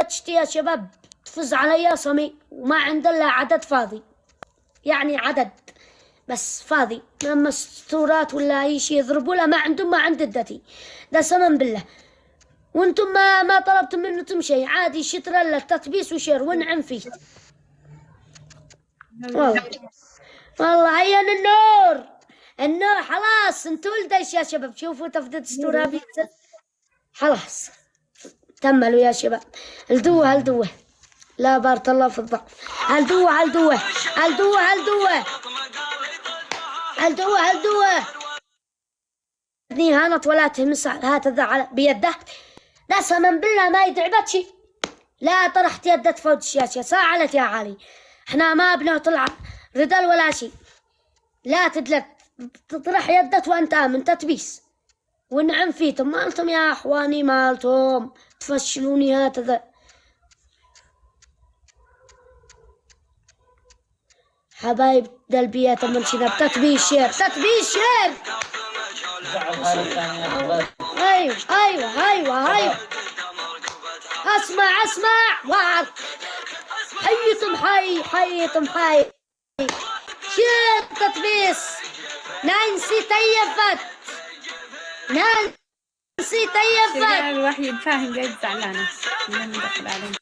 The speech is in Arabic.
تشتي يا شباب تفز عليا صمي وما عنده الا عدد فاضي، يعني عدد بس فاضي، اما ستورات ولا اي شيء يضربوا له ما عندهم، ما عند الدتي ده سمن بالله. وانتم ما طلبتم منكم شيء، عادي شتر له تطبيس وشير ونعم فيه. والله عيان النور خلاص انتوا ولدش يا شباب. شوفوا تفضل ستورة بينزل خلاص تملوا يا شباب. هلدوه لا بارك الله في الضعف. هلدوه ابني هانت ولا تهمس هات على بيده. لا سمن بالله ما يدعبت شي. لا طرحت يده فوق الشاشة ساعلت يا علي. احنا ما بنطلع ردل ولا شي. لا تدلك تطرح يدك وانت امن تتبيس ونعم فيتم مالتم يا اخواني مالتم تفشلوني هكذا. حبايب قلبي من شنب تتبيس شير ايوه اسمع وعد حيتم شير تتبيس. نانسي طيفت الوحيد فاهم جاي زعلانة من دخل عليه.